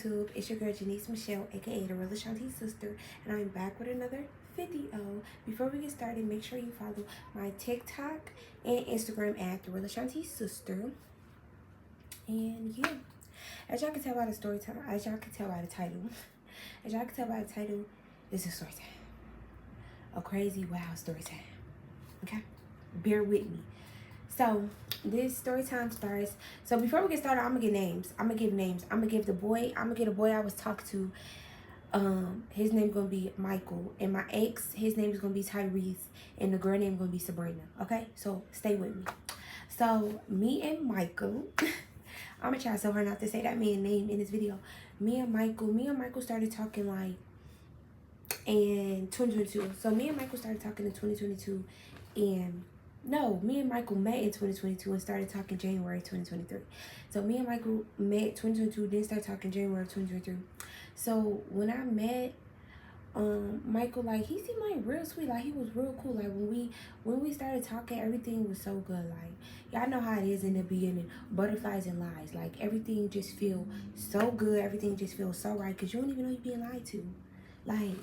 YouTube? It's your girl Janice Michelle, aka the Real Ashanti's sister, and I'm back with another video. Before we get started, make sure you follow my TikTok and Instagram at the Real Ashanti's sister. And yeah, as y'all can tell by the story time, as y'all can tell by the title, this is story time. A crazy, wild story time. Okay, bear with me. So this story time starts. So before we get started, I'm gonna give names. I'm gonna give the boy I was talking to. His name gonna be Michael, and my ex, his name is gonna be Tyrese, and the girl name gonna be Sabrina. Okay, so stay with me. So me and Michael, I'm gonna try so hard not to say that man's name in this video. Me and Michael started talking like in 2022. So me and Michael started talking in 2022, and no, me and Michael met in 2022 and started talking January 2023. So me and Michael met 2022, then started talking January 2023. So when I met Michael, like, he seemed like real sweet, like he was real cool. Like when we started talking, everything was so good. Like, y'all know how it is in the beginning, butterflies and lies. Like, everything just feel so good, everything just feels so right, because you don't even know you're being lied to. Like,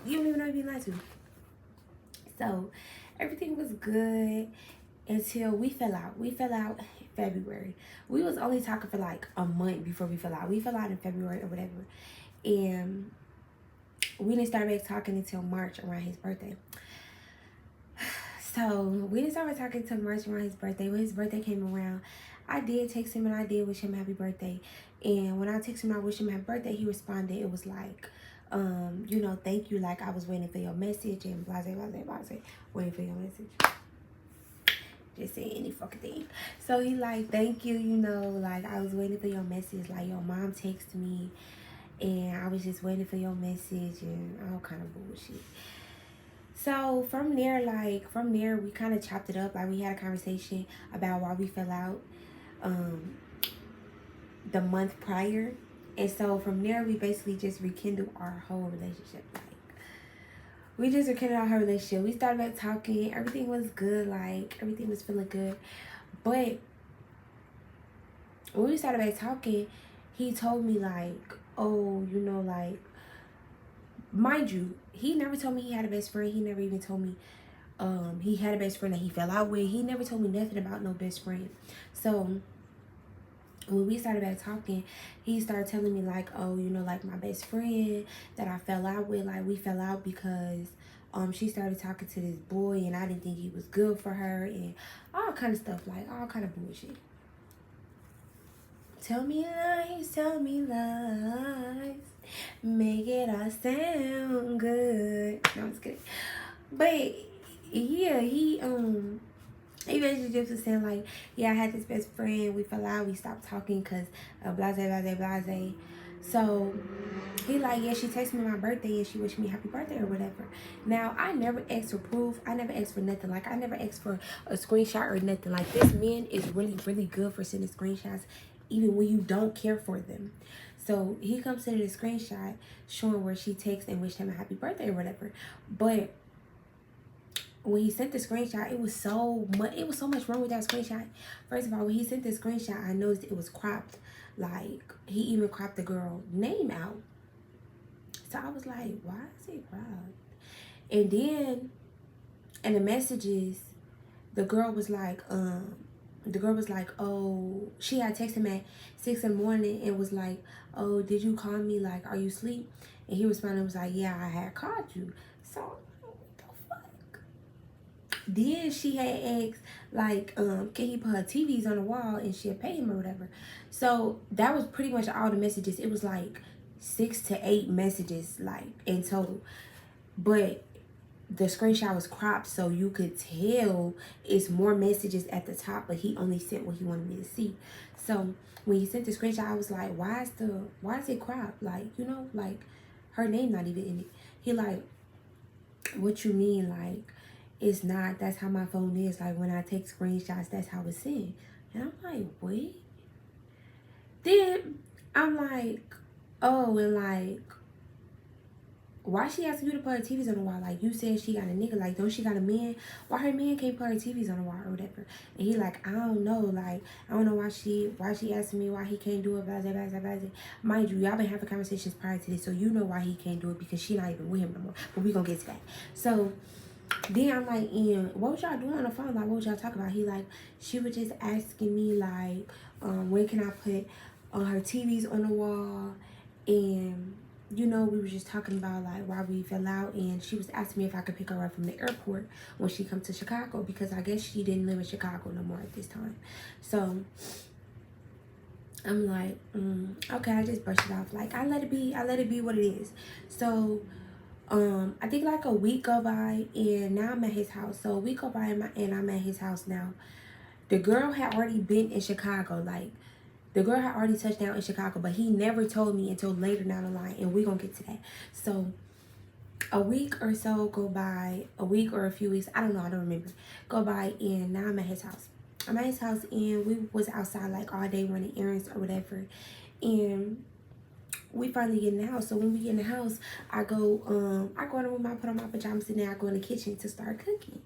you don't even know you're being lied to. So everything was good until we fell out. We fell out in February. We was only talking for like a month before we fell out. We fell out in February or whatever. And we didn't start back talking until March around his birthday. So we didn't start talking until March around his birthday. When his birthday came around, I did text him and I did wish him happy birthday. And when I texted him, I wished him happy birthday, he responded. It was like, you know, thank you, like I was waiting for your message and blase, waiting for your message. Just say any fucking thing. So he like, thank you, you know, like I was waiting for your message, like your mom texted me and I was just waiting for your message and all kind of bullshit. So from there we kind of chopped it up. Like, we had a conversation about why we fell out the month prior. And so from there, we basically just rekindled our whole relationship. Like, we just rekindled our whole relationship. We started back talking. Everything was good. Like, everything was feeling good. But when we started back talking, he told me, like, oh, you know, like, mind you, he never told me he had a best friend. He never even told me he had a best friend that he fell out with. He never told me nothing about no best friend. So when we started back talking, he started telling me, like, oh, you know, like, my best friend that I fell out with, like, we fell out because she started talking to this boy and I didn't think he was good for her and all kind of stuff, like all kind of bullshit. Tell me lies, make it all sound good. No, I'm just kidding. But yeah, he basically just was saying, like, yeah, I had this best friend, we fell out, we stopped talking because blase. So he like, yeah, she texted me my birthday and she wished me happy birthday or whatever. Now, I never asked for proof. I never asked for nothing. Like, I never asked for a screenshot or nothing. Like, this man is really, really good for sending screenshots even when you don't care for them. So he comes sending a screenshot showing where she texts and wished him a happy birthday or whatever. But when he sent the screenshot, it was so much wrong with that screenshot. First of all, when he sent the screenshot, I noticed it was cropped. Like, he even cropped the girl name out. So I was like, why is it cropped? And then in the messages, the girl was like, oh, she had texted him at 6 in the morning and was like, oh, did you call me? Like, are you asleep? And he responded, was like, yeah, I had called you. So then she had asked, like, can he put her TVs on the wall and she'll pay him or whatever. So that was pretty much all the messages. It was like 6 to 8 messages, like, in total. But the screenshot was cropped, so you could tell it's more messages at the top, but he only sent what he wanted me to see. So when he sent the screenshot, I was like, why is it cropped? Like, you know, like, her name not even in it. He like, what you mean? Like, it's not, that's how my phone is. Like, when I take screenshots, that's how it's sent. And I'm like, wait. Then I'm like, oh, and like, why she asking you to put her TVs on the wall? Like, you said she got a nigga. Like, don't she got a man? Why her man can't put her TVs on the wall or whatever? And he like, I don't know. Like, I don't know why she asking me why he can't do it. Blah, blah, blah, blah, blah. Mind you, y'all been having conversations prior to this, so you know why he can't do it, because she not even with him no more. But we gonna get to that. So then I'm like, what was y'all doing on the phone? Like, what was y'all talking about? He like, she was just asking me like, when can I put her TVs on the wall? And you know, we were just talking about like why we fell out, and she was asking me if I could pick her up from the airport when she come to Chicago, because I guess she didn't live in Chicago no more at this time. So I'm like, okay, I just brushed it off. Like, I let it be what it is. So I think like a week go by, and now I'm at his house. So a week go by, and I'm at his house now. The girl had already been in Chicago. Like, the girl had already touched down in Chicago, but he never told me until later down the line, and we're gonna get to that. So a week or so go by, a week or a few weeks, I don't know, I don't remember, go by, and now I'm at his house. I'm at his house, and we was outside like all day running errands or whatever, and we finally get in the house. So when we get in the house, I go in the room, I put on my pajamas, and then I go in the kitchen to start cooking.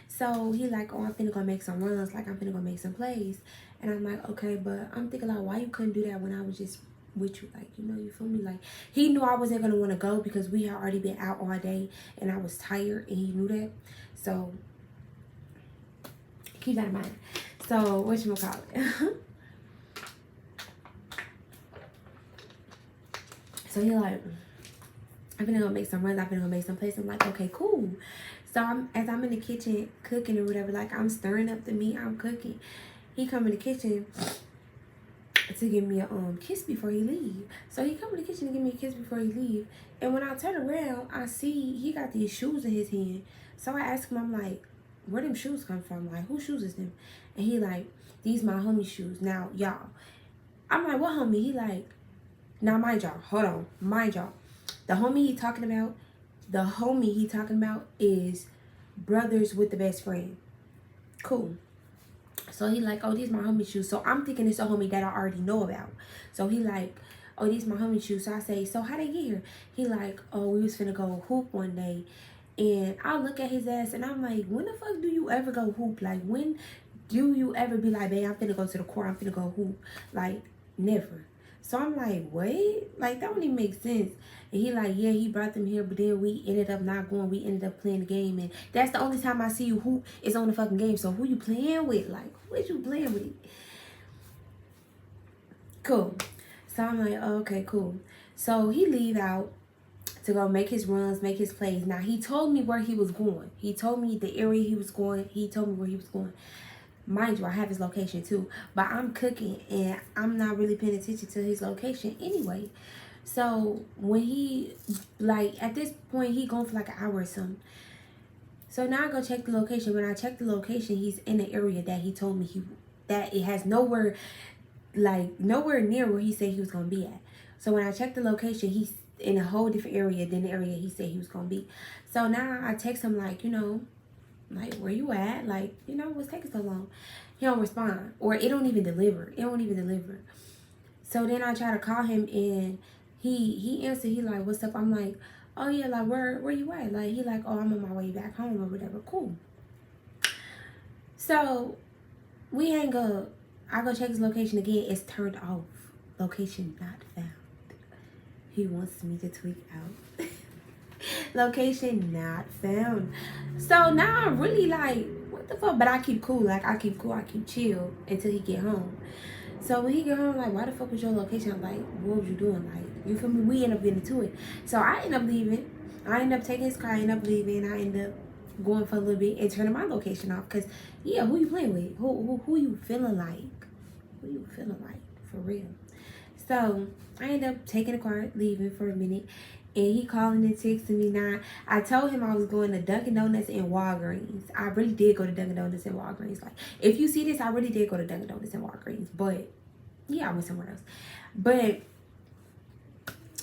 So he like, oh, I'm finna go make some runs, like I'm finna go make some plays. And I'm like, okay, but I'm thinking like, why you couldn't do that when I was just with you? Like, you know, you feel me? Like, he knew I wasn't gonna want to go because we had already been out all day and I was tired, and he knew that. So keep that in mind. So whatchamacallit? So he like, I'm gonna go make some runs, I'm gonna go make some plays. I'm like, okay, cool. So as I'm in the kitchen cooking or whatever, like I'm stirring up the meat, I'm cooking. He come in the kitchen to give me a kiss before he leave. So he come in the kitchen to give me a kiss before he leave. And when I turn around, I see he got these shoes in his hand. So I ask him, I'm like, where them shoes come from? Like, whose shoes is them? And he like, these my homie shoes. Now, y'all. I'm like, what homie? He like, now mind y'all, hold on, mind y'all. The homie he talking about is brothers with the best friend. Cool. So he like, oh, these my homie shoes. So I'm thinking it's a homie that I already know about. So he like, oh, these my homie shoes. So I say, so how they get here? He like, oh, we was finna go hoop one day. And I look at his ass and I'm like, when the fuck do you ever go hoop? Like, when do you ever be like, babe, I'm finna go to the court, I'm finna go hoop? Like, never. So I'm like, what? Like, that don't even make sense. And he like, yeah, he brought them here, but then we ended up not going. We ended up playing the game. And that's the only time I see you hoop is on the fucking game. So who you playing with? Like, who is you playing with? Cool. So I'm like, oh, okay, cool. So he leave out to go make his runs, make his plays. Now, he told me where he was going. He told me the area he was going. He told me where he was going. Mind you, I have his location too. But I'm cooking and I'm not really paying attention to his location anyway. So when he, like, at this point, he gone for like an hour or something. So now I go check the location. When I check the location, he's in the area that he told me that it has nowhere near where he said he was going to be at. So when I check the location, he's in a whole different area than the area he said he was going to be. So now I text him like, you know, like, where you at? Like, you know, what's taking so long? He don't respond. Or it don't even deliver. So then I try to call him and he answered. He like, what's up? I'm like, oh yeah, like, where you at? Like, he like, oh, I'm on my way back home or whatever. Cool. So we hang up. I go check his location again. It's turned off. Location not found. He wants me to tweak out. Location not found. So now I'm really like, what the fuck? But I keep cool. Like, I keep chill until he get home. So when he get home, like, why the fuck was your location? I'm like, what was you doing? Like, you feel me? We end up getting into it. So I end up leaving. I end up taking his car. I end up leaving. I end up going for a little bit and turning my location off. Because, yeah, who you playing with? Who you feeling like? Who you feeling like? For real. So I end up taking the car, leaving for a minute. And he calling and texting me now. I told him I was going to Dunkin' Donuts and Walgreens. I really did go to Dunkin' Donuts and Walgreens. Like, if you see this, I really did go to Dunkin' Donuts and Walgreens. But, yeah, I went somewhere else. But,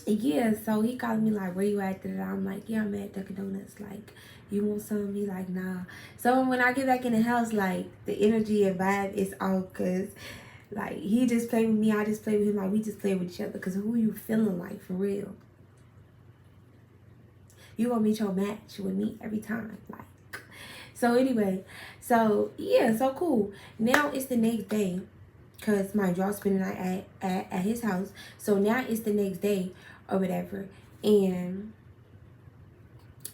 yeah, so he called me like, where you at? I'm like, yeah, I'm at Dunkin' Donuts. Like, you want some? He like, nah. So when I get back in the house, like, the energy and vibe is off because, like, he just played with me. I just played with him. Like, we just play with each other because who you feeling like, for real? You gonna meet your match with me every time. Like, so anyway, so yeah, so cool. Now it's the next day, cause my y'all spending the night at his house. So now it's the next day or whatever, and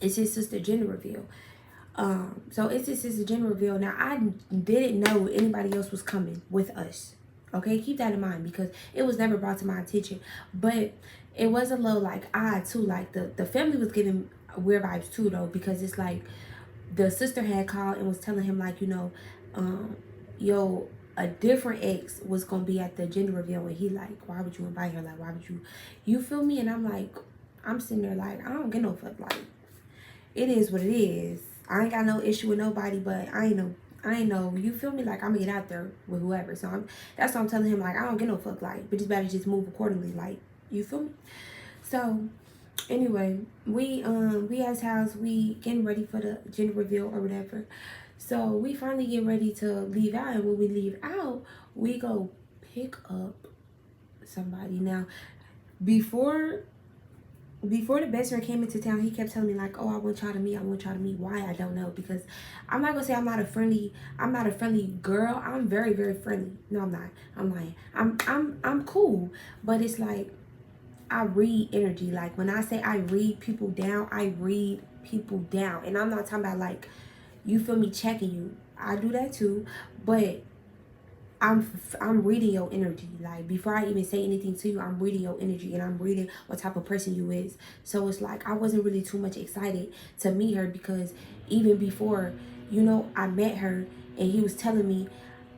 it's his sister gender reveal. So it's his sister gender reveal. Now I didn't know anybody else was coming with us. Okay, keep that in mind because it was never brought to my attention. But it was a little like odd too. Like the family was giving weird vibes too though, because it's like the sister had called and was telling him like, you know, yo, a different ex was gonna be at the gender reveal, and he like, why would you invite her? Like, why would you feel me? And I'm like, I'm sitting there like, I don't get no fuck. Like, it is what it is. I ain't got no issue with nobody, but I ain't know, you feel me? Like, I'm gonna get out there with whoever. So that's what I'm telling him, like, I don't get no fuck, like, but just better just move accordingly, like, you feel me? So anyway, we at his house, we getting ready for the gender reveal or whatever. So we finally get ready to leave out, and when we leave out, we go pick up somebody. Now, before the best friend came into town, he kept telling me like, oh, I want y'all to meet. Why? I don't know, because I'm not gonna say I'm not a friendly girl. I'm very, very friendly. No, I'm not. I'm lying. I'm cool, but it's like I read energy. Like, when I say I read people down, I read people down. And I'm not talking about like, you feel me, checking you. I do that too, but I'm reading your energy. Like, before I even say anything to you, I'm reading your energy, and I'm reading what type of person you is. So it's like I wasn't really too much excited to meet her, because even before, you know, I met her and he was telling me,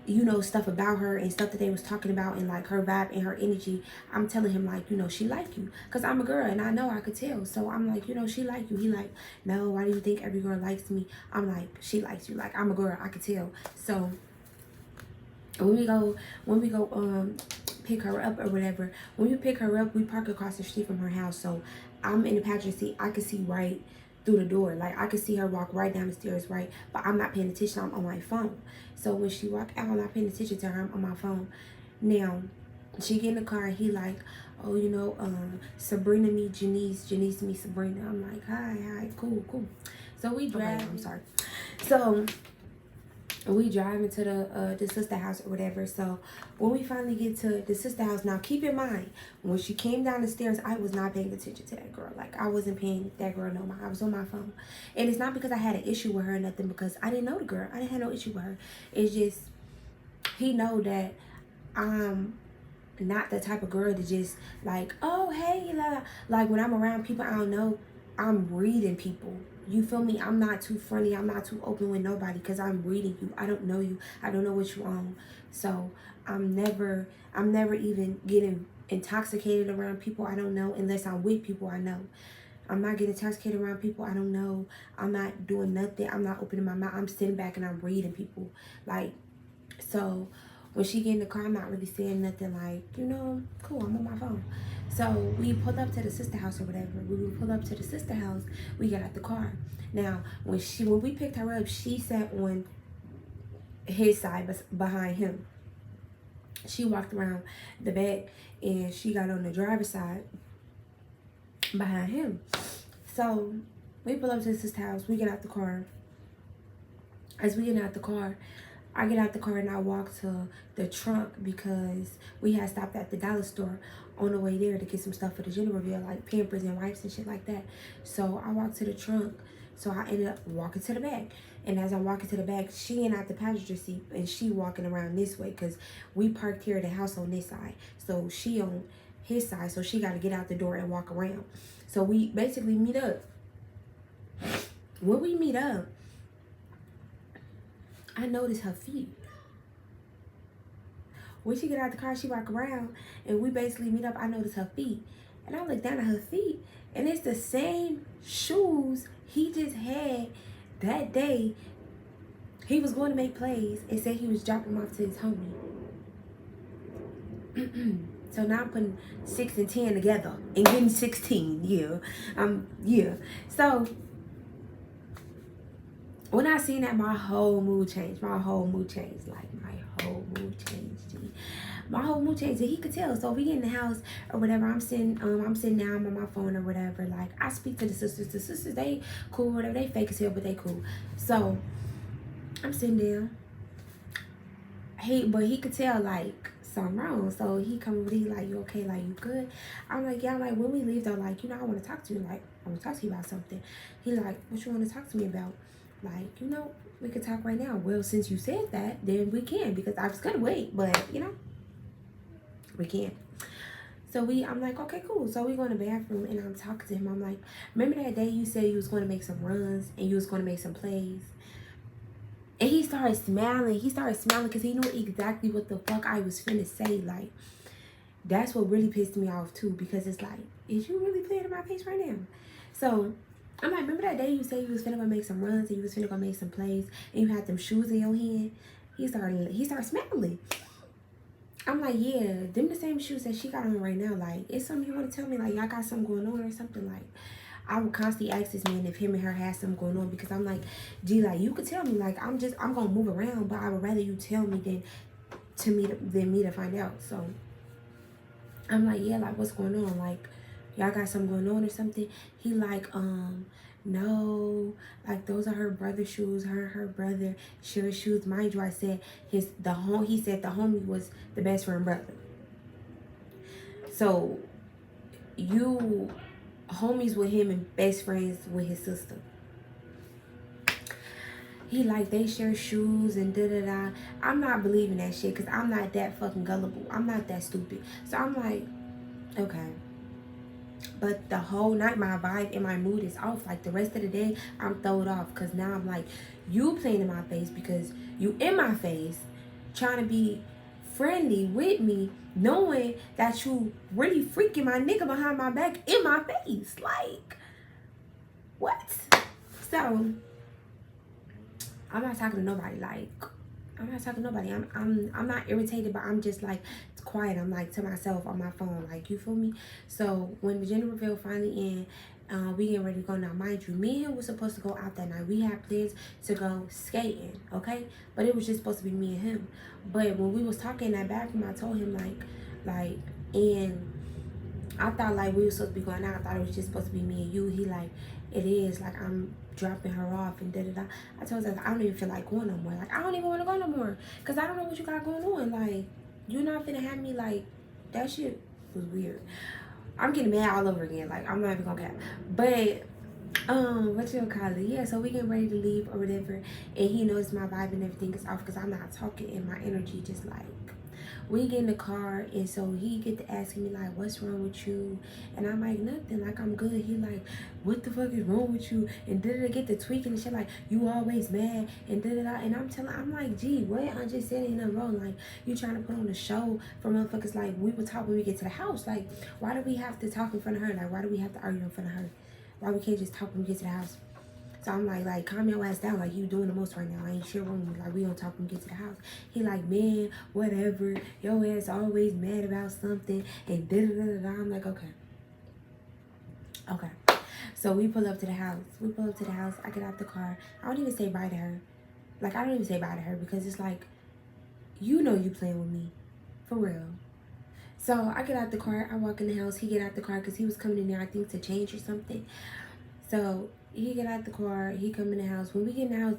you know, stuff about her and stuff that they was talking about, and like her vibe and her energy. I'm telling him like, you know, she like you, because I'm a girl and I know, I could tell. So I'm like, you know, she like you. He like, no, why do you think every girl likes me? I'm like, she likes you. Like, I'm a girl, I could tell. So when we go pick her up or whatever, when we pick her up, we park across the street from her house. So I'm in the passenger seat. I can see right through the door. Like, I could see her walk right down the stairs, right? But I'm not paying attention. I'm on my phone. So when she walk out, I'm not paying attention to her. I'm on my phone. Now, she get in the car and he like, oh, you know, Sabrina me Janice me Sabrina. I'm like, hi, cool. So we drive. Okay, I'm sorry. So we drive into the sister house or whatever. So when we finally get to the sister house, now keep in mind, when she came down the stairs, I was not paying attention to that girl. Like, I wasn't paying that girl no mind. I was on my phone. And it's not because I had an issue with her or nothing, because I didn't know the girl. I didn't have no issue with her. It's just, he know that I'm not the type of girl to just like, oh, hey, like when I'm around people I don't know, I'm reading people. You feel me? I'm not too friendly. I'm not too open with nobody, because I'm reading you. I don't know you. I don't know what you're on. So I'm never even getting intoxicated around people I don't know, unless I'm with people I know. I'm not getting intoxicated around people I don't know. I'm not doing nothing. I'm not opening my mouth. I'm sitting back and I'm reading people. Like, so when she get in the car, I'm not really saying nothing, like, you know, cool, I'm on my phone. So we pulled up to the sister house or whatever. When we pulled up to the sister house, we got out the car. Now, when we picked her up, she sat on his side behind him. She walked around the back and she got on the driver's side behind him. So we pull up to the sister house. We get out the car. As we get out the car, I get out the car and I walk to the trunk, because we had stopped at the dollar store on the way there to get some stuff for the gender reveal, like Pampers and wipes and shit like that. So I walked to the trunk. So I ended up walking to the back. And as I'm walking to the back, she ain't at the passenger seat, and she walking around this way, because we parked here at the house on this side. So she on his side, so she got to get out the door and walk around. So we basically meet up. When we meet up, I noticed her feet. When she get out the car, she walk around, and we basically meet up. I notice her feet, and I look down at her feet, and it's the same shoes he just had that day. He was going to make plays and said he was dropping them off to his homie. So now I'm putting 6 and 10 together and getting 16. Yeah. So when I seen that, my whole mood changed. Like, my whole mood changed, G. my whole mood changed. And he could tell. So we get in the house or whatever. I'm sitting down on my phone or whatever. Like, I speak to the sisters. The sisters, they cool, whatever. They fake as hell, but they cool. So I'm sitting there. But he could tell like something wrong. So he come over, he like, you okay? Like, you good? I'm like, yeah. I'm like, when we leave though, like, I want to talk to you. Like, I want to talk to you about something. He like, what you want to talk to me about? Like, we could talk right now. Well, since you said that, then we can, because I was gonna wait, but we can. So I'm like, okay, cool. So we go in the bathroom and I'm talking to him. I'm like, remember that day you said you was going to make some runs and you was going to make some plays? And he started smiling. Because he knew exactly what the fuck I was finna say. Like, that's what really pissed me off too. Because it's like, is you really playing in my face right now? So I'm like, remember that day you said you was finna go make some runs and you was finna go make some plays and you had them shoes in your hand? He started smiling. I'm like, yeah, them the same shoes that she got on right now. Like, it's something you want to tell me? Like, y'all got something going on or something? Like, I would constantly ask this man if him and her had something going on, because I'm like, gee, like, you could tell me. Like, I'm gonna move around, but I would rather you tell me than me to find out. So I'm like, yeah, like, what's going on? Like, y'all got something going on or something? He like, no, like, those are her brother's shoes. Her brother shares shoes. Mind you, I said he said the homie was the best friend brother. So you homies with him and best friends with his sister. He like, they share shoes and da-da-da. I'm not believing that shit, because I'm not that fucking gullible. I'm not that stupid. So I'm like, okay. But the whole night, my vibe and my mood is off. Like, the rest of the day, I'm throwed off, because now I'm like, you playing in my face because you in my face trying to be friendly with me, knowing that you really freaking my nigga behind my back in my face. Like, what? So I'm not talking to nobody. Like, I'm not talking to nobody. I'm not irritated, but I'm just like quiet. I'm like to myself on my phone. Like, you feel me? So when the gender reveal finally end, we getting ready to go now. Mind you, me and him was supposed to go out that night. We had plans to go skating, okay? But it was just supposed to be me and him. But when we was talking in that bathroom, I told him and I thought like we were supposed to be going out. I thought it was just supposed to be me and you. He like, it is, like, I'm dropping her off and da-da-da. I told her, I don't even feel like going no more. Like, I don't even want to go no more, because I don't know what you got going on. Like, you're not finna have me, like, that shit was weird. I'm getting mad all over again. Like, I'm not even gonna cap. But what you call it? Yeah, so we getting ready to leave or whatever, and he knows my vibe and everything is off because I'm not talking, and my energy just like, we get in the car, and so he get to asking me like, what's wrong with you? And I'm like, nothing, like, I'm good. He like, what the fuck is wrong with you? And da-da-da, get to tweaking and shit like, you always mad and da-da-da. And I'm like, gee, what? I just said ain't nothing wrong. Like, you trying to put on a show for motherfuckers. Like, we would talk when we get to the house. Like, why do we have to talk in front of her? Like, why do we have to argue in front of her? Why we can't just talk when we get to the house? So I'm like, calm your ass down. Like, you doing the most right now. I ain't sure when like we don't talk when we get to the house. He like, man, whatever. Your ass always mad about something and da da da da. I'm like, okay. So we pull up to the house. I get out the car. I don't even say bye to her. Like, I don't even say bye to her, because it's like, you know you playing with me. For real. So I get out the car. I walk in the house. He get out the car because he was coming in there, I think, to change or something. So he get out the car, he come in the house. When we get in the house,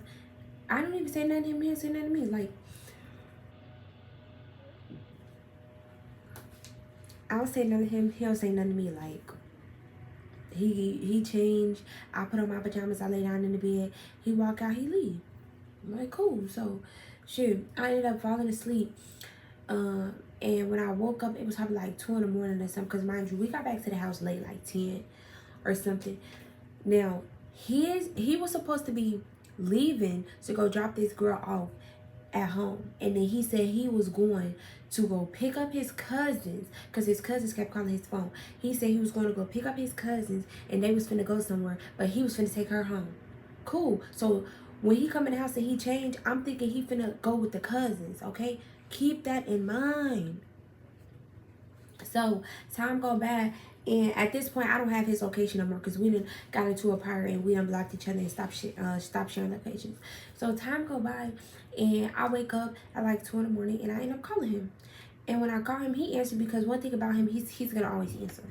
I don't even say nothing to him, he don't say nothing to me. Like, I don't say nothing to him, he don't say nothing to me. Like, he changed, I put on my pajamas, I lay down in the bed, he walk out, he leave. I'm like, cool. So shit, I ended up falling asleep. And when I woke up, it was probably like 2 in the morning or something, because mind you, we got back to the house late, like 10 or something. Now, he was supposed to be leaving to go drop this girl off at home, and then he said he was going to go pick up his cousins, because his cousins kept calling his phone. He said he was going to go pick up his cousins, and they was finna go somewhere, but he was finna take her home. Cool. So when he come in the house and he changed, I'm thinking he finna go with the cousins, okay? Keep that in mind. So time go by, and at this point I don't have his location no more, because we done got into a pirate and we unblocked each other and stopped sharing locations. So time go by, and I wake up at like 2 in the morning, and I end up calling him. And when I call him, he answered, because one thing about him, he's gonna always answer.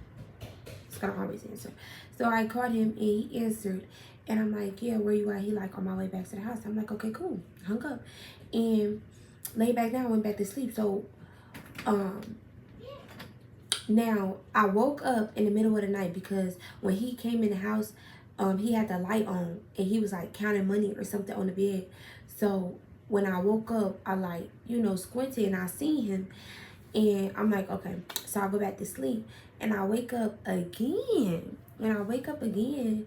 He's gonna always answer. So I called him and he answered, and I'm like, yeah, where you at? He like, on my way back to the house. I'm like, okay, cool. Hung up and laid back down, went back to sleep. So now I woke up in the middle of the night because when he came in the house, he had the light on and he was like counting money or something on the bed. So when I woke up, I like, you know, squinted and I seen him, and I'm like, okay. So I go back to sleep and I wake up again. And I wake up again,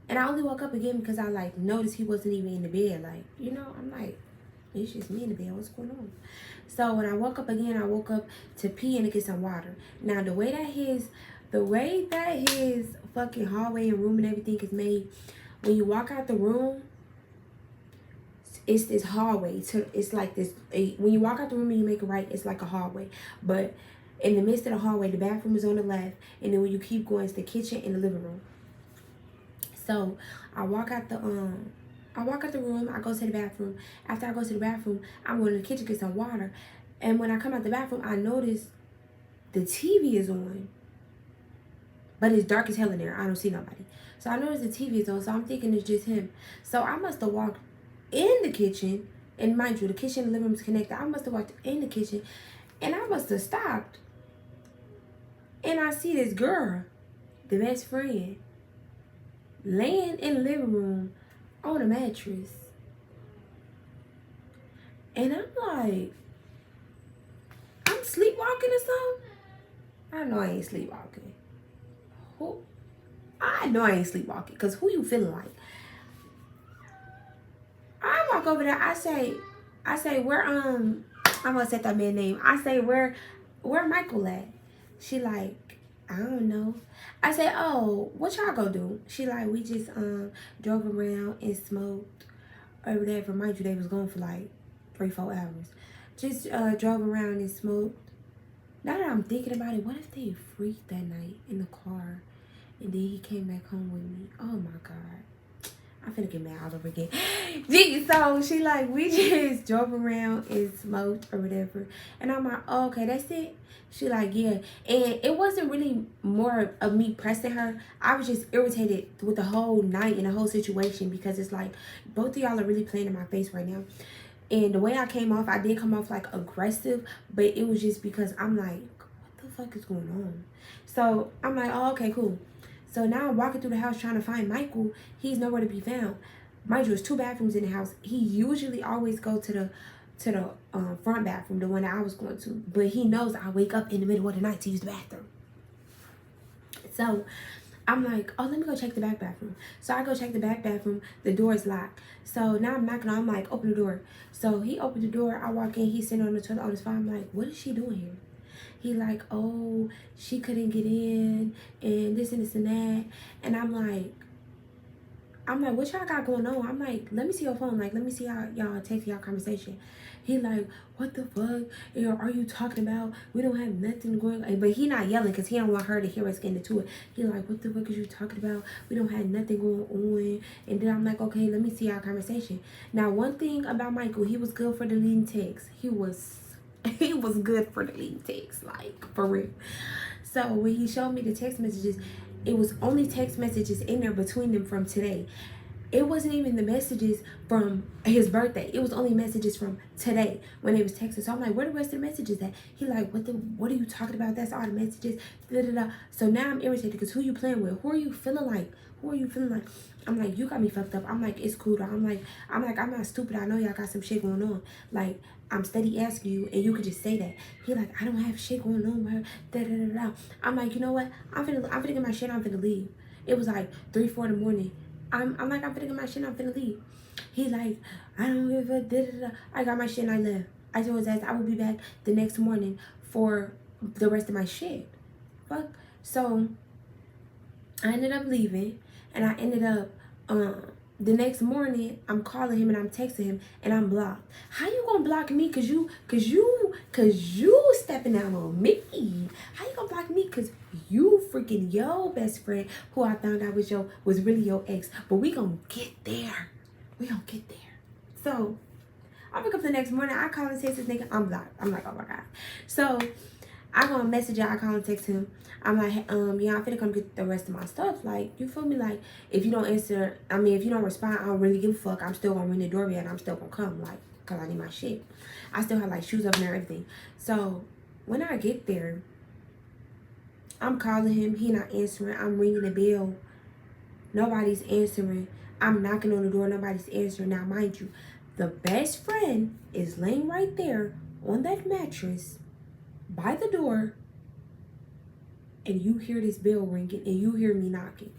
and I only woke up again because I like noticed he wasn't even in the bed. Like, you know, I'm like, it's just me in the bed. What's going on? So when I woke up again, I woke up to pee and to get some water. Now the way that his fucking hallway and room and everything is made, when you walk out the room, it's this hallway. So it's like this. When you walk out the room and you make it right, it's like a hallway. But in the midst of the hallway, the bathroom is on the left, and then when you keep going, it's the kitchen and the living room. So I walk out the room, I go to the bathroom. After I go to the bathroom, I'm going to the kitchen to get some water. And when I come out the bathroom, I notice the TV is on. But it's dark as hell in there. I don't see nobody. So I notice the TV is on, so I'm thinking it's just him. So I must have walked in the kitchen, and mind you, the kitchen and the living room is connected. I must have walked in the kitchen, and I must have stopped. And I see this girl, the best friend, laying in the living room on a mattress. And I'm like, I'm sleepwalking or something? I know I ain't sleepwalking. I know I ain't sleepwalking, because who you feeling like? I walk over there, I say, where, I'm gonna set that man name. I say, where Michael at? She like, I don't know. I say, oh, what y'all go do? She like, we just drove around and smoked or whatever. Mind you, they was gone for like 3-4 hours. Just drove around and smoked. Now that I'm thinking about it, what if they freaked that night in the car and then he came back home with me? Oh my God. I'm finna get mad all over again. So she like, we just drove around and smoked or whatever. And I'm like, oh, okay, that's it? She like, yeah. And it wasn't really more of me pressing her. I was just irritated with the whole night and the whole situation, because it's like, both of y'all are really playing in my face right now. And the way I came off, I did come off like aggressive, but it was just because I'm like, what the fuck is going on? So I'm like, oh, okay, cool. So now I'm walking through the house trying to find Michael. He's nowhere to be found. Mind you, there's 2 bathrooms in the house. He usually always go to the front bathroom, the one that I was going to. But he knows I wake up in the middle of the night to use the bathroom. So I'm like, oh, let me go check the back bathroom. So I go check the back bathroom. The door is locked. So now I'm knocking on. I'm like, open the door. So he opened the door. I walk in. He's sitting on the toilet on his phone. I'm like, what is she doing here? He like, oh, she couldn't get in and this and this and that. And I'm like, what y'all got going on? I'm like, let me see your phone. Like, let me see how y'all text y'all conversation. He like, what the fuck are you talking about? We don't have nothing going on. But he not yelling because he don't want her to hear us getting into it. He like, what the fuck is you talking about? We don't have nothing going on. And then I'm like, okay, let me see our conversation. Now, one thing about Michael, he was good for deleting texts. He was good for deleting texts, like, for real. So when he showed me the text messages, it was only text messages in there between them from today. It wasn't even the messages from his birthday. It was only messages from today when they was texting. So I'm like, where the rest of the messages at? He like, what are you talking about? That's all the messages. Da, da, da. So now I'm irritated because who you playing with? Who are you feeling like? I'm like, you got me fucked up. I'm like, it's cool though. I'm like, I'm not stupid. I know y'all got some shit going on. Like, I'm steady asking you and you could just say that. He like, I don't have shit going on with her. Da, da, da, da. I'm like, you know what? I'm finna get my shit. I'm finna leave. It was like 3-4 in the morning. I'm like, I'm finna get my shit. I'm finna leave. He like, I don't give a da, da, da. I got my shit and I left. I told his ass I will be back the next morning for the rest of my shit. Fuck. So I ended up leaving, and I ended up the next morning I'm calling him and I'm texting him and I'm blocked. How you gonna block me cause you stepping out on me? How you gonna block me cause you freaking your best friend who I found out was really your ex? But we gonna get there. We gonna get there. So I wake up the next morning, I call and text this nigga, I'm blocked. I'm like, oh my God. So I go and message him, I call and text him. I'm like, yeah, I'm finna come get the rest of my stuff. Like, you feel me? Like, if you don't answer, I mean, if you don't respond, I don't really give a fuck. I'm still gonna ring the doorbell and I'm still gonna come, like, cause I need my shit. I still have like shoes up there and everything. So when I get there, I'm calling him, he not answering. I'm ringing the bell, nobody's answering. I'm knocking on the door, nobody's answering. Now, mind you, the best friend is laying right there on that mattress by the door, and you hear this bell ringing and you hear me knocking.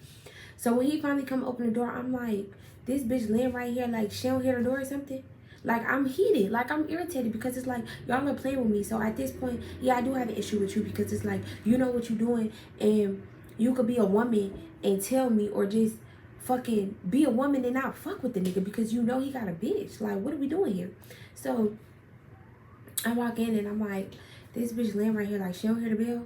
So when he finally come open the door, I'm like, this bitch laying right here, like she don't hear the door or something. Like, I'm heated, like I'm irritated, because it's like y'all are playing with me. So at this point, yeah, I do have an issue with you, because it's like, you know what you're doing, and you could be a woman and tell me, or just fucking be a woman and not fuck with the nigga, because you know he got a bitch. Like, what are we doing here? So I walk in and I'm like, this bitch laying right here, like she don't hear the bell.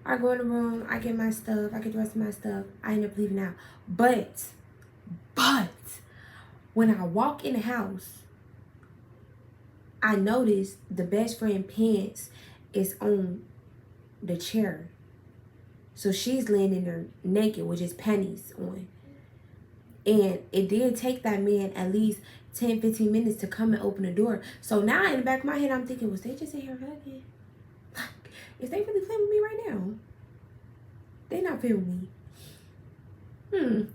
I go in the room, I get my stuff, I get the rest of my stuff, I end up leaving out. But when I walk in the house, I notice the best friend pants is on the chair. So she's laying in there naked with just panties on. And it did take that man at least 10, 15 minutes to come and open the door. So now in the back of my head, I'm thinking, was they just in here hugging? Is they really playing with me right now? They not playing with me.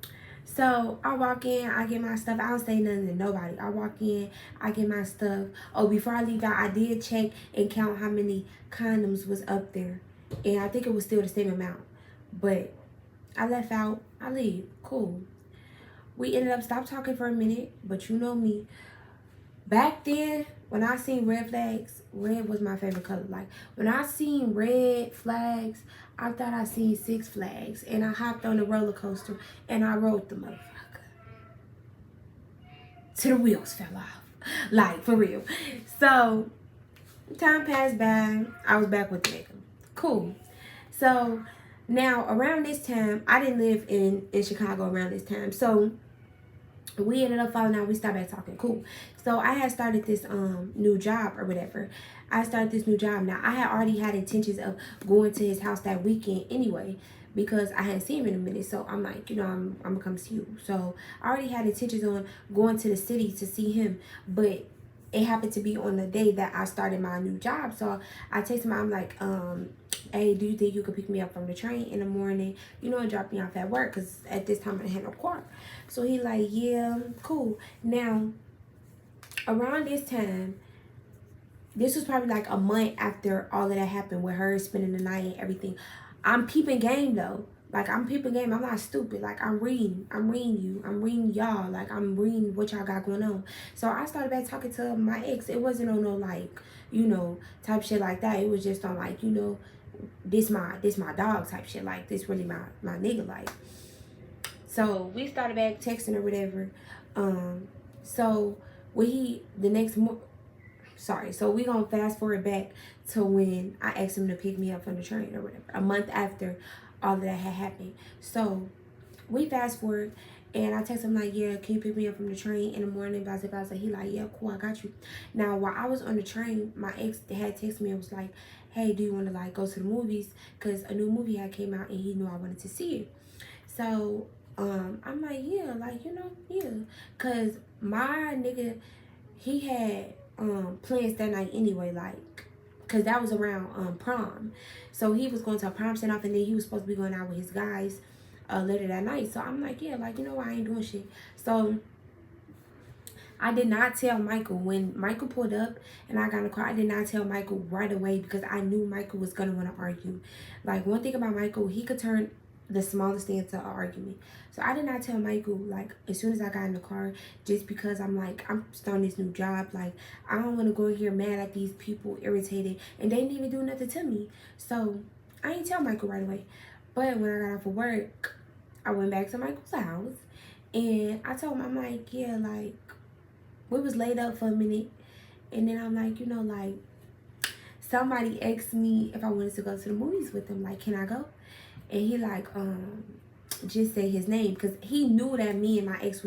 So I walk in, I get my stuff. I don't say nothing to nobody. I walk in, I get my stuff. Oh, before I leave out, I did check and count how many condoms was up there. And I think it was still the same amount. But I left out, I leave. Cool. We ended up stop talking for a minute, but you know me. Back then, when I seen red flags, red was my favorite color. Like, when I seen red flags, I thought I seen Six Flags. And I hopped on the roller coaster and I rode the motherfucker till the wheels fell off. Like, for real. So, time passed by. I was back with the nigga. Cool. So, now, around this time, I didn't live in Chicago around this time. So, we ended up falling out. We stopped back talking. Cool. So I had started this new job or whatever. I started this new job. Now I had already had intentions of going to his house that weekend anyway, because I hadn't seen him in a minute. So I'm like, you know, I'm gonna come see you. So I already had intentions on going to the city to see him, but it happened to be on the day that I started my new job. So I texted him. I'm like, hey, do you think you could pick me up from the train in the morning, you know, and drop me off at work? Because at this time I had no car. So he like, yeah, cool. Now, around this time, this was probably like a month after all of that happened with her spending the night and everything. I'm peeping game though. Like, I'm peeping game. I'm not stupid. Like, I'm reading you. I'm reading y'all. Like, I'm reading what y'all got going on. So I started back talking to my ex. It wasn't on no, like, you know, type shit like that. It was just on, like, you know, this my dog type shit. Like, this really my nigga. Like, so we started back texting or whatever. So when he the next so we gonna fast forward back to when I asked him to pick me up from the train or whatever, a month after all of that had happened. So we fast forward, and I text him like, yeah, can you pick me up from the train in the morning? Blah, blah, blah. He like, yeah, cool, I got you. Now, while I was on the train, my ex had texted me and was like, hey, do you want to like go to the movies? Because a new movie had came out and he knew I wanted to see it. So I'm like, yeah, like, you know, yeah. Because my nigga, he had plans that night anyway, like, because that was around prom. So he was going to a prom send off, and then he was supposed to be going out with his guys later that night. So I'm like, yeah, like, you know, I ain't doing shit. So I did not tell Michael. When Michael pulled up and I got in the car, I did not tell Michael right away, because I knew Michael was going to want to argue. Like, one thing about Michael, he could turn the smallest thing into an argument. So I did not tell Michael, like, as soon as I got in the car, just because I'm like, I'm starting this new job. Like, I don't want to go here mad at these people, irritated, and they didn't even do nothing to me. So I didn't tell Michael right away. But when I got off of work, I went back to Michael's house, and I told him, I'm like, yeah, like, we was laid up for a minute, and then I'm like, you know, like, somebody asked me if I wanted to go to the movies with them. Like, can I go? And he like, just say his name, because he knew that me and my ex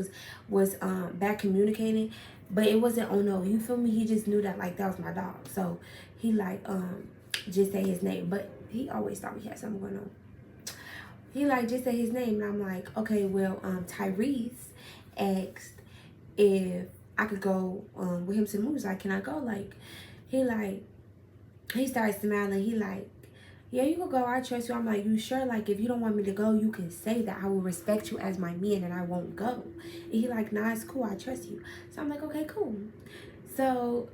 was back communicating. But it wasn't on no, you feel me? He just knew that like that was my dog. So he like just say his name. But he always thought we had something going on. He like just say his name, and I'm like, okay, well, Tyrese asked if I could go with him to the movies. Like, can I go? Like, he started smiling. He like, yeah, you can go. I trust you. I'm like, you sure? Like, if you don't want me to go, you can say that. I will respect you as my man, and I won't go. And he like, nah, it's cool. I trust you. So I'm like, okay, cool. So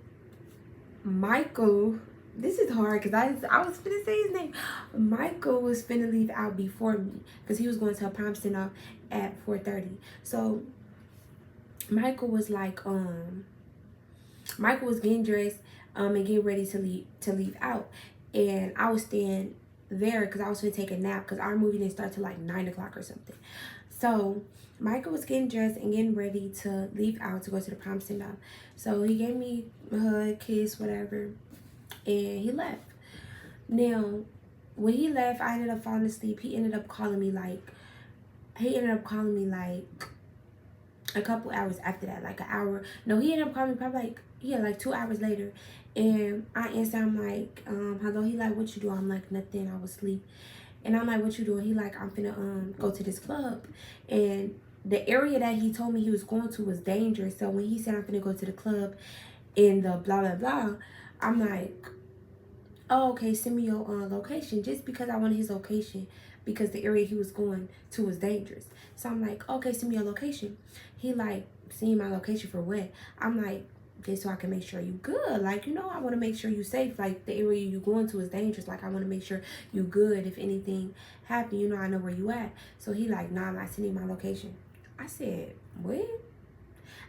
Michael, this is hard because I was finna say his name. Michael was finna leave out before me because he was going to a prom send off at 4:30. So Michael was like, Michael was getting dressed and getting ready to leave out, and I was staying there because I was gonna take a nap because our movie didn't start till like 9 o'clock or something. So Michael was getting dressed and getting ready to leave out to go to the prom send off. So he gave me a hug, kiss, whatever, and he left. Now, when he left, I ended up falling asleep. He ended up calling me like a couple hours after that, like an hour. No, he ended up calling me probably like 2 hours later. And I answered, I'm like, hello. He like, what you doing? I'm like, nothing, I was asleep. And I'm like, what you doing? He like, I'm finna go to this club. And the area that he told me he was going to was dangerous. So when he said I'm finna go to the club in the blah blah blah, I'm like, oh, okay, send me your location. Just because I wanted his location because the area he was going to was dangerous. So I'm like, okay, send me your location. He like, seeing my location for what? I'm like, just so I can make sure you good. Like, you know, I want to make sure you safe. Like, the area you going to is dangerous. Like, I want to make sure you good. If anything happen, you know, I know where you at. So he like, nah, I'm not sending my location. I said, what?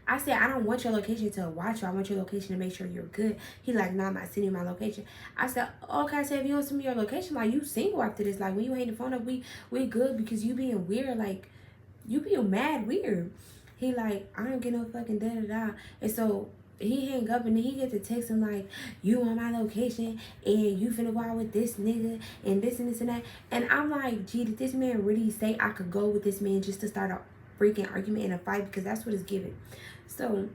I said, I don't want your location to watch you. I want your location to make sure you're good. He like, nah, I'm not sending my location. I said, okay. I said, if you don't send me your location, like, you single after this. Like, when you hang the phone up, we good because you being weird. Like, you being mad weird. He like, I don't get no fucking da-da-da. And so he hang up and then he get to texting like, you on my location and you finna go out with this nigga and this and this and that. And I'm like, gee, did this man really say I could go with this man just to start a freaking argument and a fight? Because that's what it's giving. So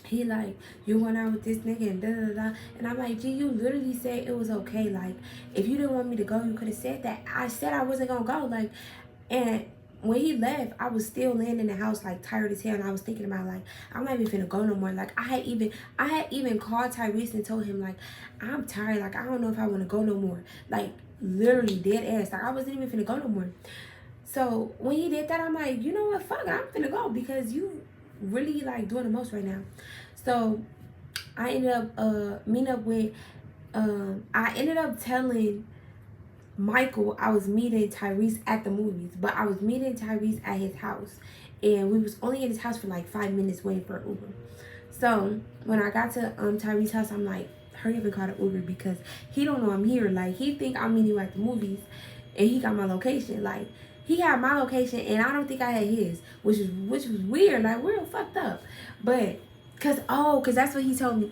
he like, you went out with this nigga and da-da-da. And I'm like, gee, you literally said it was okay. Like, if you didn't want me to go, you could have said that. I said I wasn't gonna go. Like, and when he left, I was still laying in the house like tired as hell, and I was thinking about like, I'm not even finna go no more. Like, I had even called Tyrese and told him like, I'm tired. Like, I don't know if I want to go no more. Like, literally dead ass. Like, I wasn't even finna go no more. So when he did that, I'm like, you know what? Fuck it, I'm finna go because you really like doing the most right now. So I ended up meeting up with I ended up telling Michael I was meeting Tyrese at the movies, but I was meeting Tyrese at his house, and we was only in his house for like 5 minutes waiting for an Uber. So when I got to Tyrese's house, I'm like, hurry up and call the Uber because he don't know I'm here. Like, he think I'm meeting you at the movies, and he got my location. Like, he had my location, and I don't think I had his, which was weird. Like, we're fucked up, but cause that's what he told me.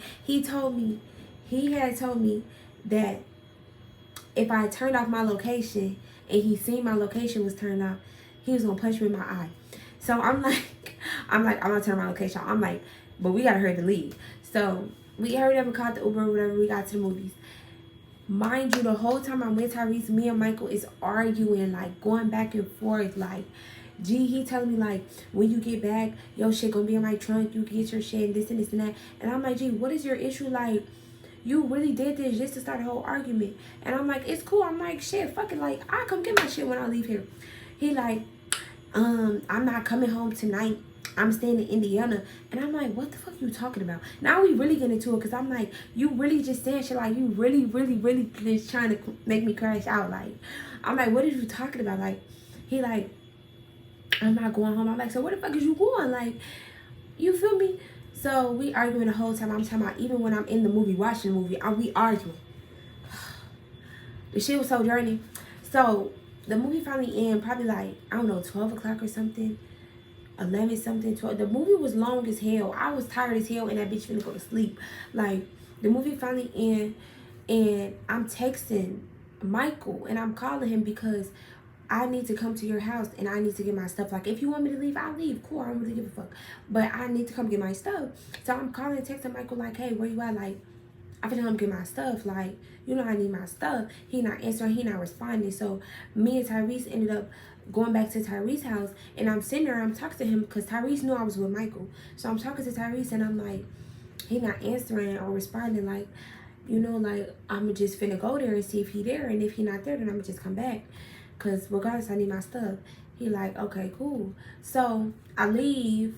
He had told me that if I turned off my location and he seen my location was turned off, he was gonna punch me in my eye. So I'm gonna turn my location off. I'm like, but we gotta hurry to leave. So we hurried up and called the Uber or whatever. We got to the movies. Mind you, the whole time I'm with Tyrese, me and Michael is arguing, like going back and forth. Like, gee, he telling me like, when you get back, your shit gonna be in my trunk. You can get your shit and this and this and that. And I'm like, gee, what is your issue? Like, you really did this just to start a whole argument. And I'm like, it's cool. I'm like, shit, fuck it. Like, I'll come get my shit when I leave here. He like, I'm not coming home tonight. I'm staying in Indiana. And I'm like, what the fuck you talking about? Now we really get into it because I'm like, you really just saying shit like you really, really, really just trying to make me crash out. Like, I'm like, what are you talking about? Like, he like, I'm not going home. I'm like, so where the fuck is you going? Like, you feel me? So we arguing the whole time. I'm talking about even when I'm in the movie, watching the movie, we arguing. The shit was so draining. So the movie finally ended probably like, I don't know, 12 o'clock or something. 11 something, 12. The movie was long as hell. I was tired as hell and that bitch finna go to sleep. Like, the movie finally ended and I'm texting Michael and I'm calling him because I need to come to your house and I need to get my stuff. Like, if you want me to leave, I'll leave. Cool, I don't really give a fuck. But I need to come get my stuff. So I'm calling and texting Michael like, hey, where you at? Like, I finna come get my stuff. Like, you know I need my stuff. He not answering. He not responding. So me and Tyrese ended up going back to Tyrese's house. And I'm sitting there. I'm talking to him because Tyrese knew I was with Michael. So I'm talking to Tyrese and I'm like, he not answering or responding. Like, you know, like, I'm just finna go there and see if he there. And if he not there, then I'm gonna just come back. Because regardless, I need my stuff. He like, okay, cool. So I leave.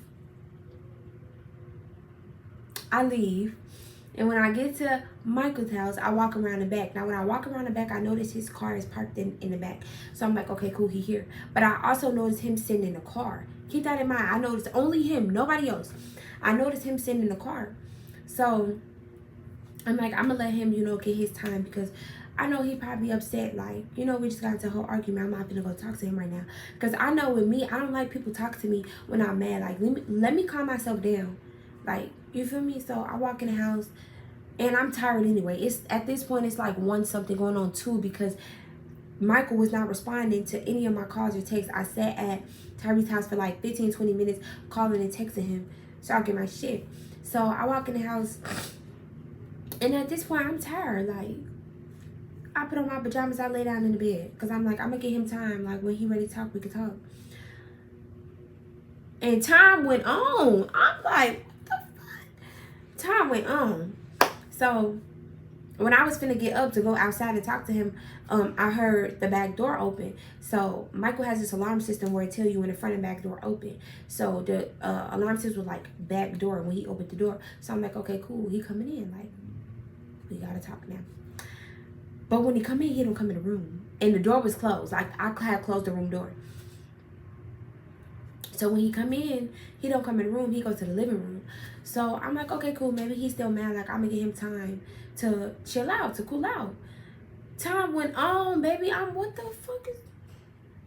And when I get to Michael's house, I walk around the back. Now, when I walk around the back, I notice his car is parked in the back. So I'm like, okay, cool, he here. But I also notice him sitting in the car. Keep that in mind. I noticed only him, nobody else. I noticed him sitting in the car. So I'm like, I'm going to let him, you know, get his time because I know he probably upset. Like, you know, we just got into a whole argument. I'm not going to go talk to him right now. Because I know with me, I don't like people talk to me when I'm mad. Like, let me calm myself down. Like, you feel me? So I walk in the house and I'm tired anyway. It's at this point, it's like 1 something going on 2 because Michael was not responding to any of my calls or texts. I sat at Tyrese's house for like 15-20 minutes calling and texting him so I get my shit. So I walk in the house and at this point I'm tired. Like, I put on my pajamas, I lay down in the bed because I'm like, I'm gonna get him time. Like, when he ready to talk, we can talk. And time went on. I'm like, what the fuck? Time went on. So when I was finna get up to go outside and talk to him, I heard the back door open. So Michael has this alarm system where it tells you when the front and back door open. So the alarm system was like back door when he opened the door. So I'm like, okay, cool. He coming in. Like, we gotta talk now. But when he come in, he don't come in the room. And the door was closed. Like, I had closed the room door. So when he come in, he don't come in the room. He goes to the living room. So I'm like, okay, cool. Maybe he's still mad. Like, I'm going to get him time to chill out, to cool out. Time went on, baby. What the fuck is...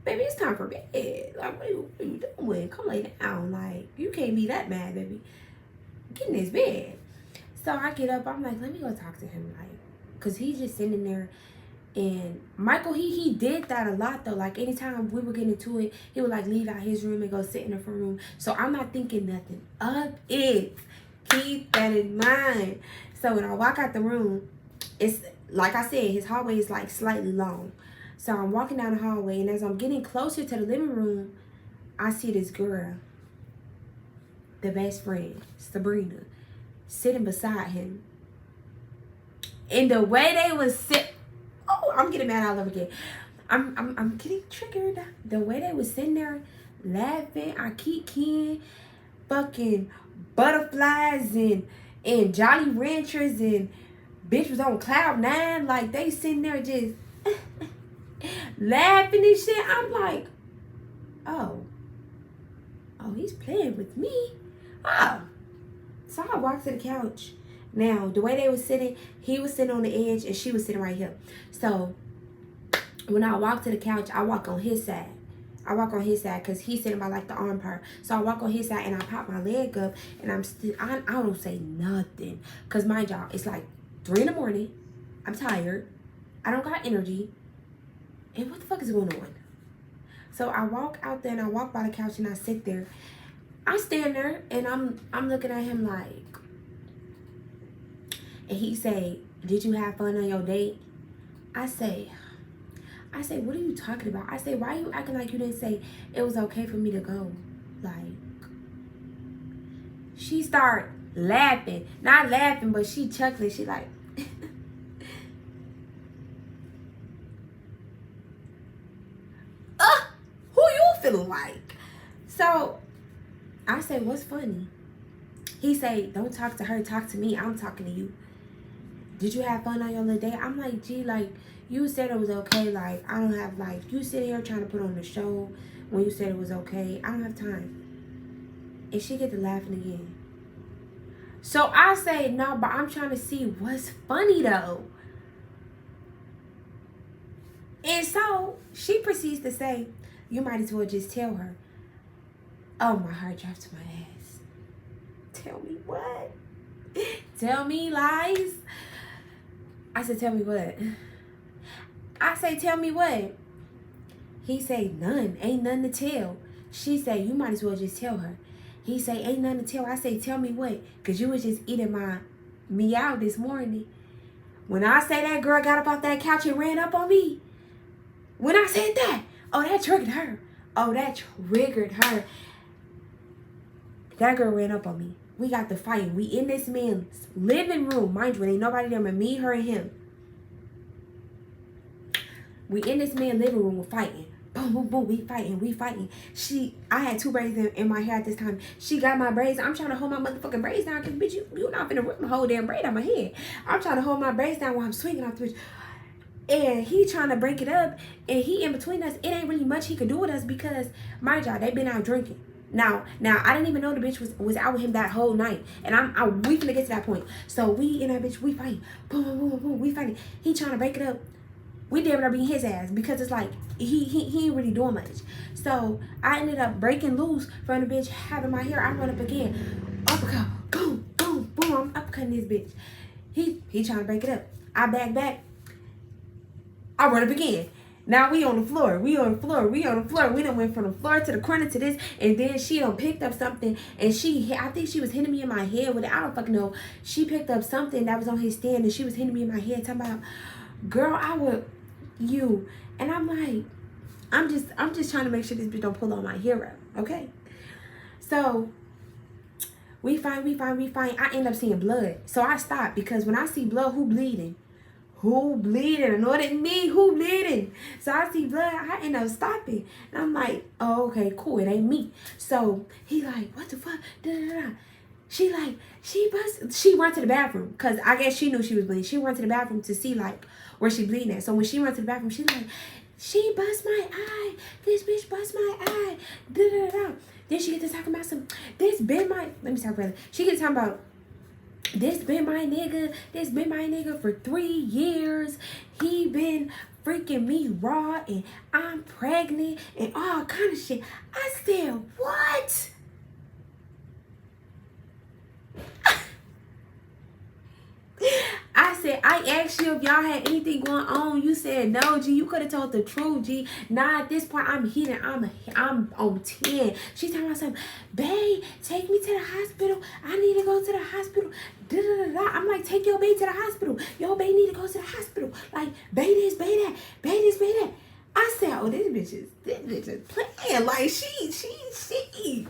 Baby, it's time for bed. Like, what are you doing? Come lay down. Like, you can't be that mad, baby. Get in his bed. So I get up. I'm like, let me go talk to him. Like, because he's just sitting there. And Michael, he did that a lot, though. Like, anytime we would get into it, he would, like, leave out his room and go sit in the front room. So I'm not thinking nothing of it. Keep that in mind. So when I walk out the room, it's, like I said, his hallway is, like, slightly long. So I'm walking down the hallway, and as I'm getting closer to the living room, I see this girl, the best friend, Sabrina, sitting beside him. And the way they was sitting... Oh, I'm getting mad all over again. I'm getting triggered. The way they was sitting there laughing, I keep keying fucking butterflies and Jolly Ranchers and bitch was on cloud 9. Like, they sitting there just laughing and shit. I'm like, oh, he's playing with me. Oh. So I walked to the couch. Now, the way they was sitting, he was sitting on the edge and she was sitting right here. So, when I walk to the couch, I walk on his side. I walk on his side because he's sitting by, like, the arm part. So, I walk on his side and I pop my leg up and I don't say nothing. Because, mind y'all, it's like 3 in the morning. I'm tired. I don't got energy. And what the fuck is going on? So, I walk out there and I walk by the couch and I sit there. I stand there and I'm looking at him like... And he say, did you have fun on your date? I say, what are you talking about? I say, why are you acting like you didn't say it was okay for me to go? Like, she start laughing. Not laughing, but she chuckling. She like, who you feeling like? So, I say, what's funny? He say, don't talk to her, talk to me. I'm talking to you. Did you have fun on your little day? I'm like, gee, like, you said it was okay. Like, I don't have, like, you sit here trying to put on the show when you said it was okay. I don't have time. And she get to laughing again. So I say, no, but I'm trying to see what's funny, though. And so she proceeds to say, you might as well just tell her. Oh, my heart dropped to my ass. Tell me what? Tell me lies? I said, tell me what? I say, tell me what? He say, none. Ain't nothing to tell. She say, you might as well just tell her. He say, ain't nothing to tell. I say, tell me what? Because you was just eating my meow this morning. When I say that girl got up off that couch and ran up on me, when I said that, oh, that triggered her. Oh, that triggered her. That girl ran up on me. We got to fight. We in this man's living room. Mind you, ain't nobody there but me, her, and him. We in this man's living room, we're fighting. Boom, boom, boom, we fighting. I had 2 braids in my hair at this time. She got my braids. I'm trying to hold my motherfucking braids down, because, bitch, you not finna rip my whole damn braid out my head. I'm trying to hold my braids down while I'm swinging off the bitch. And he trying to break it up, and he in between us. It ain't really much he could do with us, because, my y'all, they been out drinking. Now, I didn't even know the bitch was out with him that whole night. And we finna get to that point. So we in that bitch, we fighting. Boom, boom, boom, boom, we fighting. He trying to break it up. We damn near beat his ass, because it's like he ain't really doing much. So I ended up breaking loose from the bitch having my hair. I run up again, uppercut, boom, boom, boom. I'm uppercutting this bitch. He trying to break it up. I back. I run up again. Now we on the floor. We done went from the floor to the corner to this, and then she done picked up something, and I think she was hitting me in my head with it. I don't fucking know. She picked up something that was on his stand, and she was hitting me in my head, talking about, girl, I would you. And I'm like, I'm just trying to make sure this bitch don't pull on my hero, okay? So we fight. I end up seeing blood. So I stop, because when I see blood, who bleeding? Who bleeding? I know it ain't me. Who bleeding? So I see blood. I end up stopping. And I'm like, oh, okay, cool. It ain't me. So he like, what the fuck? She like, she run to the bathroom, because I guess she knew she was bleeding. She run to the bathroom to see like where she bleeding at. So when she run to the bathroom, she like, she bust my eye. This bitch bust my eye. Then she get to talking about let me start brother. She get to talking about, this been my nigga for 3 years. He been freaking me raw, and I'm pregnant, and all kind of shit. I said, what? I said, I asked you if y'all had anything going on. You said no, G. You could have told the truth, G. Now at this point, I'm heating. I'm on 10. She's talking about something. Babe, take me to the hospital. I need to go to the hospital. I'm like, take your babe to the hospital. Your babe need to go to the hospital. Like, babe this, babe that, babe this, babe that. I said, oh, this bitch is playing. Like, she.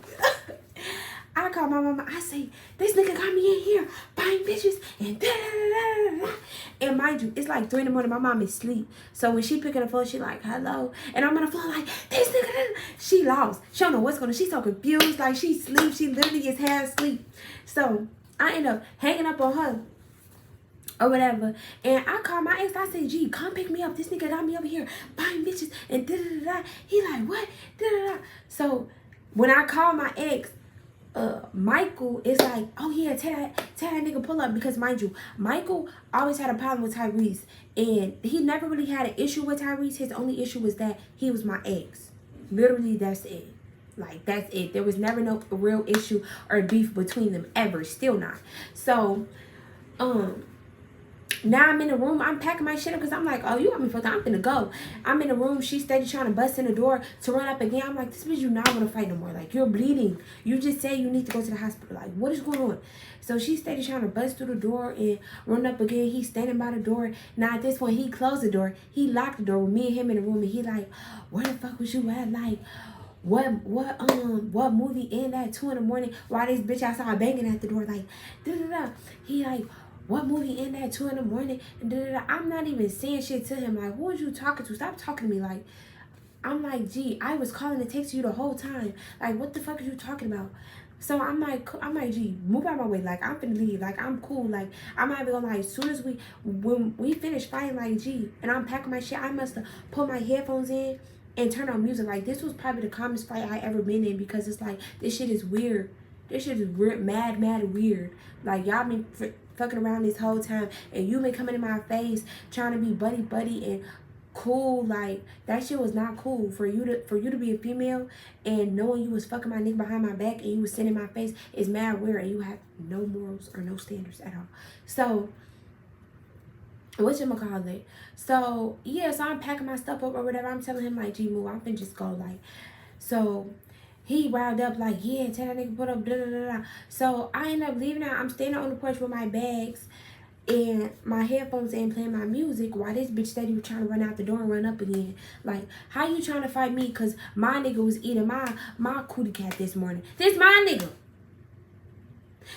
I call my mama. I say, this nigga got me in here buying bitches and And mind you, it's like 3 in the morning. My mom is asleep. So when she picking the phone, she like, hello. And I'm on the phone like, this nigga. She lost. She don't know what's going on. She's so confused. Like, she sleep. She literally is half asleep. So I end up hanging up on her or whatever. And I call my ex. I say, gee, come pick me up. This nigga got me over here buying bitches and He like, what? So when I call my ex, Michael is like, oh yeah, tell that nigga pull up, because mind you, Michael always had a problem with Tyrese, and he never really had an issue with Tyrese. His only issue was that he was my ex. Literally, that's it. Like, that's it. There was never no real issue or beef between them ever. Still not. So, now I'm in the room. I'm packing my shit up, because I'm like, oh, you got me fucked up. I'm finna go. I'm in the room. She's steady trying to bust in the door to run up again. I'm like, this bitch, you not want to fight no more. Like, you're bleeding. You just say you need to go to the hospital. Like, what is going on? So she's steady trying to bust through the door and run up again. He's standing by the door. Now, at this point, he closed the door. He locked the door with me and him in the room. And he like, where the fuck was you at? Like, what movie ended at 2 in the morning while this bitch outside banging at the door? Like, He like, what movie ended at 2 in the morning? And I'm not even saying shit to him. Like, who was you talking to? Stop talking to me. Like, I'm like, gee, I was calling to text you the whole time. Like, what the fuck are you talking about? So I'm like, gee, move out of my way. Like, I'm finna leave. Like, I'm cool. Like, I'm not even gonna lie. As soon as when we finish fighting, like, gee, and I'm packing my shit, I must have put my headphones in and turn on music. Like, this was probably the calmest fight I ever been in, because it's like, this shit is weird. This shit is weird, mad weird. Like, y'all been fucking around this whole time, and you been coming in my face trying to be buddy and cool. Like, that shit was not cool. For you to be a female and knowing you was fucking my nigga behind my back and you was sitting in my face is mad weird, and you have no morals or no standards at all. So whatchamacallit. So yeah, so I'm packing my stuff up or whatever. I'm telling him like, G move, I'm finna just go like. So he riled up like, yeah, tell that nigga put up, da da da da. So I end up leaving out. I'm standing on the porch with my bags and my headphones in playing my music while this bitch said he was trying to run out the door and run up again. Like, how you trying to fight me? Cause my nigga was eating my cootie cat this morning. This my nigga.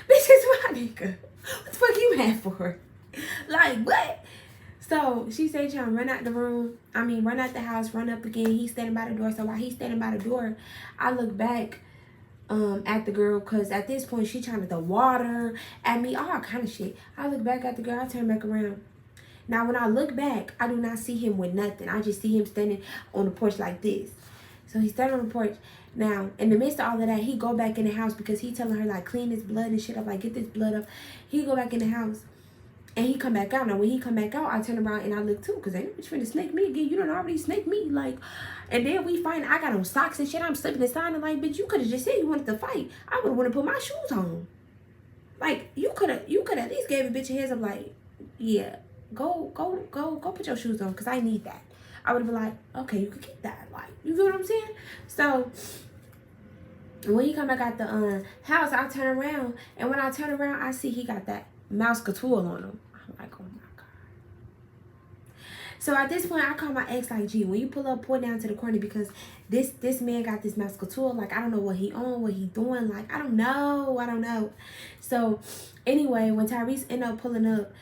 Bitch, is my nigga. What the fuck you mad for? Like, what? So she said trying to run out the room. I mean, run out the house, run up again. He's standing by the door. So while he's standing by the door, I look back at the girl, because at this point she trying to throw water at me, all kind of shit. I look back at the girl. I turn back around. Now when I look back, I do not see him with nothing. I just see him standing on the porch like this. So he's standing on the porch. Now, in the midst of all of that, he go back in the house because he telling her, like, clean this blood and shit up, like, get this blood up. He go back in the house, and he come back out. Now, when he come back out, I turn around and I look, too, because ain't no bitch finna snake me again. You don't already snake me, like, and then we find I got on socks and shit. I'm slipping inside and, like, bitch, you could have just said you wanted to fight. I would have wanted to put my shoes on. Like, you could have at least gave a bitch a heads up, like, yeah, go put your shoes on, because I need that. I would have been like, okay, you could keep that. Like, you feel what I'm saying? So when he come back out the house, I turn around, and when I turn around, I see he got that mouse couture on him. I'm like, oh my God. So at this point, I call my ex like, G, when you pull up, pull down to the corner, because this man got this mouse couture. Like, I don't know what he on, what he doing. Like, I don't know. So anyway, when Tyrese ended up pulling up,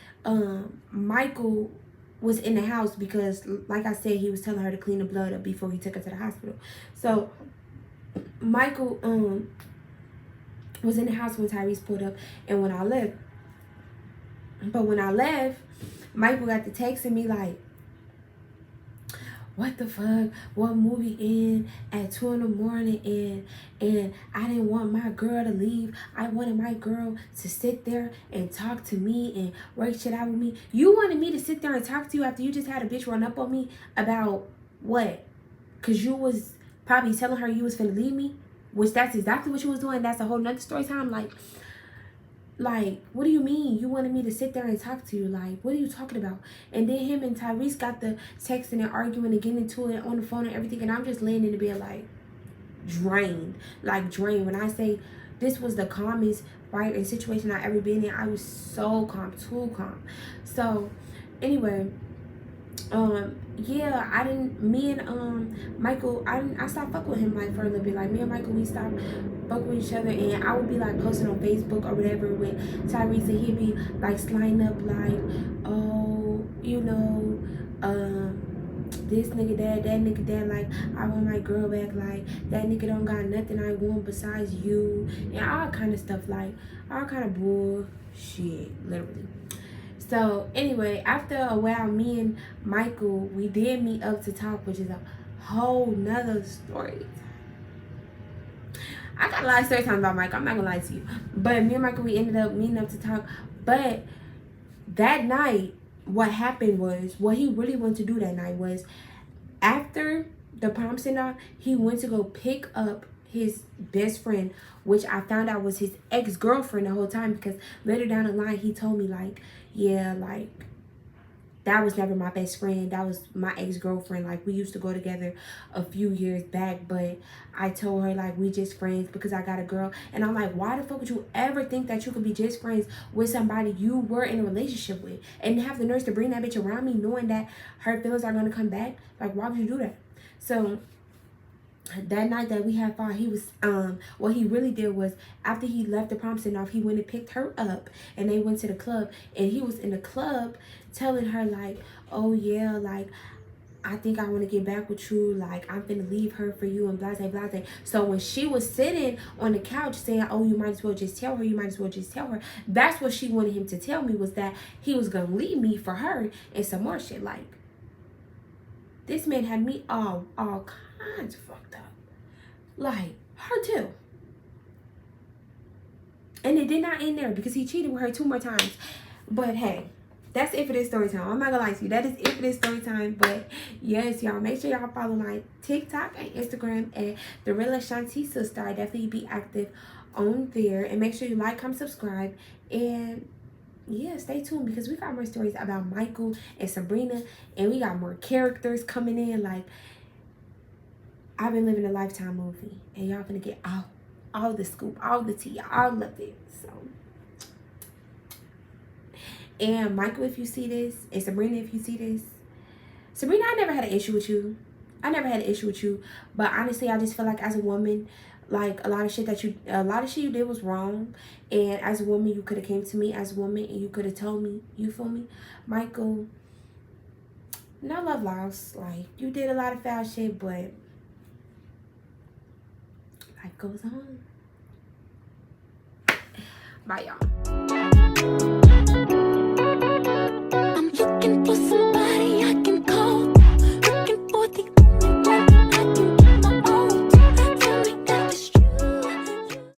Michael was in the house because, like I said, he was telling her to clean the blood up before he took her to the hospital. So Michael was in the house when Tyrese pulled up and when I left. But when I left, Michael got to texting me like, what the fuck? What movie in at 2 in the morning and I didn't want my girl to leave. I wanted my girl to sit there and talk to me and work shit out with me. You wanted me to sit there and talk to you after you just had a bitch run up on me about what? Cause you was probably telling her you was finna leave me, which that's exactly what you was doing. That's a whole nother story time. Like, what do you mean? You wanted me to sit there and talk to you? Like, what are you talking about? And then him and Tyrese got the texting and arguing and getting into it on the phone and everything. And I'm just laying in the bed like drained. Like drained. When I say this was the calmest, right, and situation I ever been in, I was so calm, too calm. So, anyway, yeah, me and Michael, I stopped fucking with him like for a little bit. Like me and Michael, we stopped fucking with each other, and I would be like posting on Facebook or whatever with Tyrese, and he'd be like sliding up like, oh, you know, this nigga that nigga that, like, I want my girl back, like, that nigga don't got nothing I want besides you, and all kind of stuff, like, all kind of bullshit, literally. So anyway, after a while, me and Michael, we did meet up to talk, which is a whole nother story. I got a lot of story time about Michael, I'm not gonna lie to you. But me and Michael, we ended up meeting up to talk. But that night, what happened was, what he really wanted to do that night was, after the prom send-off, he went to go pick up his best friend, which I found out was his ex-girlfriend the whole time, because later down the line, he told me, like, yeah, like, that was never my best friend. That was my ex-girlfriend. Like, we used to go together a few years back, but I told her, like, we just friends because I got a girl. And I'm like, why the fuck would you ever think that you could be just friends with somebody you were in a relationship with and have the nerve to bring that bitch around me knowing that her feelings are going to come back? Like, why would you do that? So that night that we had fought, he was what he really did was, after he left the prom send-off, he went and picked her up and they went to the club, and he was in the club telling her like, oh yeah, like, I think I want to get back with you, like, I'm finna leave her for you, and blah blah blah. So when she was sitting on the couch saying, oh, you might as well just tell her, that's what she wanted him to tell me, was that he was gonna leave me for her and some more shit. Like, this man had me all kinds of fucked up. Like, her too. And it did not end there, because he cheated with her 2 more times. But hey, that's it for this story time. I'm not gonna lie to you. That is it for this story time. But yes, y'all, make sure y'all follow my TikTok and Instagram at The Real Ashanti Sister. I definitely be active on there. And make sure you like, comment, subscribe. And yeah, stay tuned because we got more stories about Michael and Sabrina, and we got more characters coming in. Like, I've been living a Lifetime movie, and y'all gonna get all the scoop, all the tea, all of it. So, and Michael, if you see this, and Sabrina, if you see this, Sabrina, I never had an issue with you. I never had an issue with you, but honestly, I just feel like as a woman, like a lot of shit you did was wrong, and as a woman, you could have came to me as a woman and you could have told me. You feel me, Michael? No love lost. Like, you did a lot of foul shit, but life goes on. Bye, y'all.